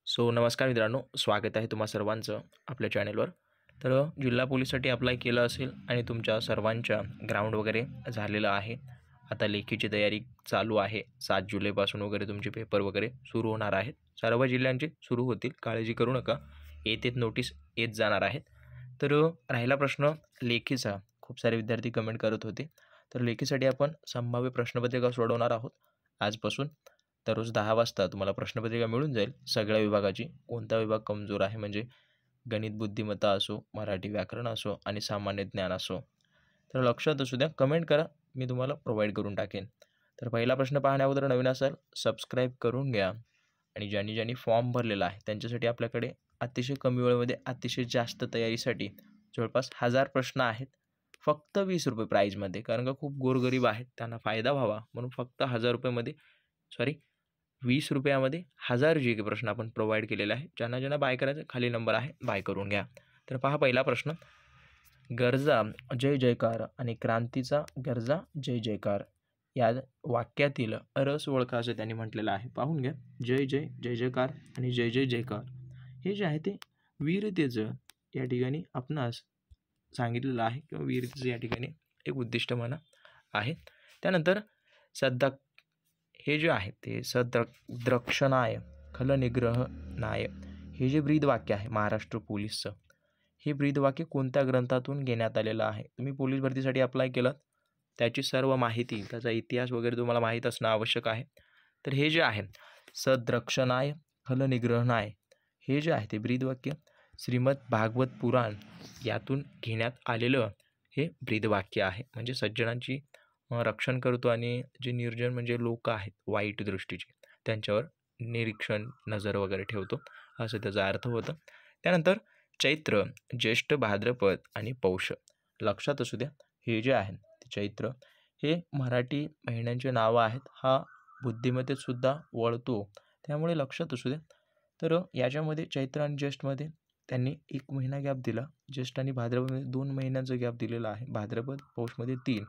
नमस्कार मित्रांनो, स्वागत आहे तुम्हा सर्वांचं आपल्या चॅनेलवर. जिल्हा पोलीससाठी अप्लाय केलं असेल आणि तुमच्या सर्वांच्या ग्राउंड वगैरे झालेलं आहे. आता लेखीची तयारी चालू आहे. 7 जुलैपासून वगैरे तुमचे पेपर वगैरे सुरू होणार आहेत. सर्व जिल्ह्यांचे सुरू होतील, काळजी करू नका. येत नोटीस येत जाणार आहेत. राहिला प्रश्न लेखीचा. खूप सारे विद्यार्थी कमेंट करत होते. लेखीसाठी आपण संभाव्य प्रश्नपत्रिका सोडवणार आहोत आजपासून. रोज 10 वाजता तुम्हाला प्रश्नपत्रिका मिळून जाईल सगळ्या विभागाची. कोणता विभाग कमजोर आहे, म्हणजे गणित बुद्धिमत्ता असो, मराठी व्याकरण असो आणि सामान्य ज्ञान असो, लक्षात असू द्या. कमेंट करा, मी तुम्हाला प्रोव्हाइड करून टाकेन. पहिला प्रश्न पाहण्याअगोदर नवीन असाल सबस्क्राईब करून घ्या. आणि ज्यांनी फॉर्म भरलेला आहे त्यांच्यासाठी आपल्याकडे अतिशय कमी वेळेमध्ये अतिशय जास्त तयारीसाठी जवळपास 1000 प्रश्न आहेत. फक्त 20 रुपये प्राईजमध्ये, कारण का खूप गोरगरीब आहेत, त्यांना फायदा व्हावा म्हणून फक्त 1000 रुपयामध्ये 20 रुपयामध्ये 1000 GK प्रश्न आपण प्रोव्हाइड केलेला आहे. ज्यांना बाय करायचं खाली नंबर आहे, बाय करून घ्या. पहा पहिला प्रश्न. गरजा जय जयकार आणि क्रांतीचा गरजा जय जयकार या वाक्यातील रस ओळखा असं त्यांनी म्हटलेलं आहे. पाहून घ्या. जय जय जय जयकार आणि जय जय जयकार हे जे आहे ते वीरतेचं या ठिकाणी आपणास सांगितलेलं आहे, किंवा वीरतेचं या ठिकाणी एक उद्दिष्ट म्हणा आहे. त्यानंतर सध्या हे जे आहे ते सद्रक्षणाय खलनिग्रहणाय हे जे ब्रीदवाक्य आहे महाराष्ट्र पोलीसचं, हे ब्रीदवाक्य कोणत्या ग्रंथातून घेण्यात आलेलं आहे? तुम्ही पोलीस भरतीसाठी अप्लाय केलं, त्याची सर्व माहिती, त्याचा इतिहास वगैरे तुम्हाला माहीत असणं आवश्यक आहे. हे जे आहे सद्रक्षणाय खलनिग्रहणाय हे जे आहे ते ब्रीदवाक्य श्रीमद भागवत पुराण यातून घेण्यात आलेलं हे ब्रीदवाक्य आहे. म्हणजे सज्जनांची रक्षण करतो आणि जे निर्जन म्हणजे लोक आहेत वाईट दृष्टीचे, त्यांच्यावर निरीक्षण नजर वगैरे ठेवतो, असं त्याचा अर्थ होतं. त्यानंतर चैत्र, ज्येष्ठ, भाद्रपद आणि पौष लक्षात असू द्या. हे जे आहे ते चैत्र हे मराठी महिन्यांचे नावं आहेत. हा बुद्धिमत्तेत सुद्धा वळतो, त्यामुळे लक्षात असू द्या. याच्यामध्ये चैत्र आणि ज्येष्ठमध्ये त्यांनी 1 महिना गॅप दिला. ज्येष्ठ आणि भाद्रपदमध्ये 2 महिन्यांचा गॅप दिलेला आहे. भाद्रपद पौषमध्ये 3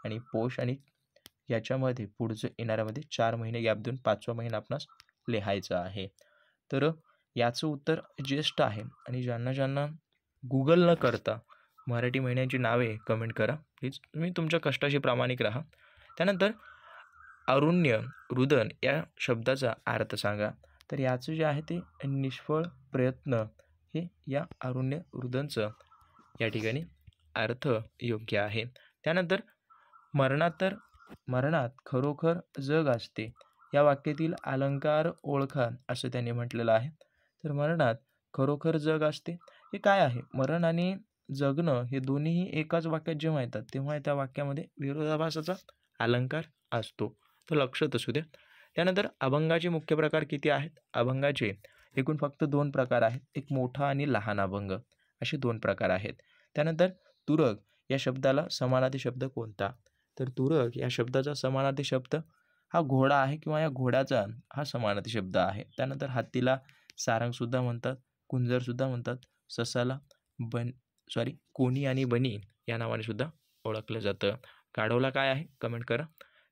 आणि पौष आणि याच्यामध्ये पुढचं येणाऱ्यामध्ये 4 महिने गॅप देऊन 5वा महिना आपणास लिहायचा आहे. याचं उत्तर ज्येष्ठ आहे. आणि ज्यांना गुगल न करता मराठी महिन्यांची नावे कमेंट करा प्लीज. तुम्ही तुमच्या कष्टाशी प्रामाणिक राहा. त्यानंतर अरुण्य रुदन या शब्दाचा अर्थ सांगा. याचं जे आहे ते निष्फळ प्रयत्न हे या अरुण्य रुदनचं या ठिकाणी अर्थ योग्य आहे. त्यानंतर मरणात खरोखर जग असते या वाक्यातील अलंकार ओळखा असं त्यांनी म्हटलेलं आहे. मरणात खरोखर जग असते हे काय आहे? मरण आणि जगणं हे दोन्हीही एकाच वाक्यात जेव्हा येतात तेव्हा त्या वाक्यामध्ये विरोधाभासाचा अलंकार असतो, लक्षात असू द्या. त्यानंतर अभंगाचे मुख्य प्रकार किती आहेत? अभंगाचे एकूण फक्त 2 प्रकार आहेत. एक मोठा आणि लहान अभंग असे 2 प्रकार आहेत. त्यानंतर तुरग या शब्दाला समानार्थी शब्द कोणता? तुरग या शब्दाचा समानार्थी शब्द हा घोडा आहे, किंवा या घोड्याचा हा समानार्थी शब्द आहे. त्यानंतर हत्तीला सारंगसुद्धा म्हणतात, कुंजरसुद्धा म्हणतात. ससाला कोणी आणि बनी या नावाने सुद्धा ओळखलं जातं. गाढवला काय आहे? कमेंट करा.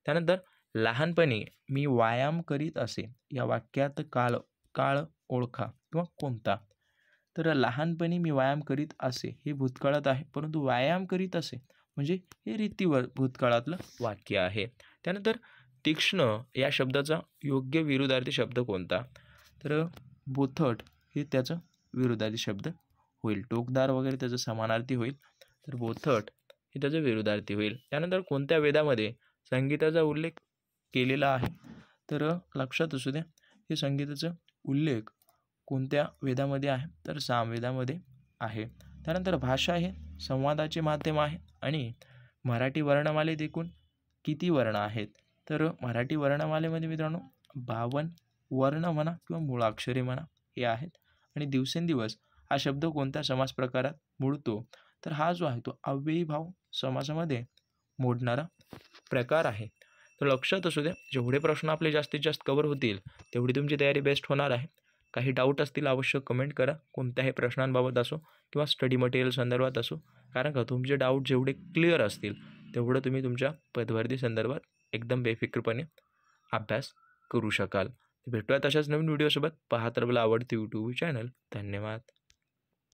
त्यानंतर लहानपणी मी व्यायाम करीत असे या वाक्यात काळ ओळखा किंवा कोणता? लहानपणी मी व्यायाम करीत असे हे भूतकाळात आहे, परंतु व्यायाम करीत असे म्हणजे हे रीतीवर भूतकाळातलं वाक्य आहे. त्यानंतर तीक्ष्ण या शब्दाचा योग्य विरुद्धार्थी शब्द कोणता? बोथट हे त्याचं विरुद्धार्थी शब्द होईल. टोकदार वगैरे त्याचं समानार्थी होईल, बोथट हे त्याचं विरुद्धार्थी होईल. त्यानंतर कोणत्या वेदामध्ये संगीताचा उल्लेख केलेला आहे? लक्षात असू द्या, हे संगीताचा उल्लेख कोणत्या वेदामध्ये आहे? सामवेदामध्ये आहे. त्यानंतर भाषा हे संवादाचे माध्यम आहे. आणि मराठी वर्णमालेत एकूण किती वर्ण आहेत? मराठी वर्णमालेमध्ये मित्रांनो 52 वर्ण म्हणा किंवा मूळाक्षरे म्हणा हे आहेत. आणि दिवसेंदिवस हा शब्द कोणत्या समास प्रकारात मोडतो? हा जो आहे तो अव्ययी भाव समासामध्ये मोडणारा प्रकार आहे. लक्षात असू द्या, जेवढे प्रश्न आपले जास्तीत जास्त कव्हर होतील तेवढी तुमची तयारी बेस्ट होणार आहे. काही डाऊट असतील अवश्य कमेंट करा, कोणत्याही प्रश्नांबाबत असो किंवा स्टडी मटेरियल संदर्भात असो. कारण का तुमचे डाऊट जेवढे क्लिअर असतील तेवढं तुम्ही तुमच्या पदभरती संदर्भात एकदम बेफिक्रपणे अभ्यास करू शकाल. भेटूया तशाच नवीन व्हिडिओसोबत. पाहत राहा आपलं आवडते यूट्यूब चॅनल. धन्यवाद.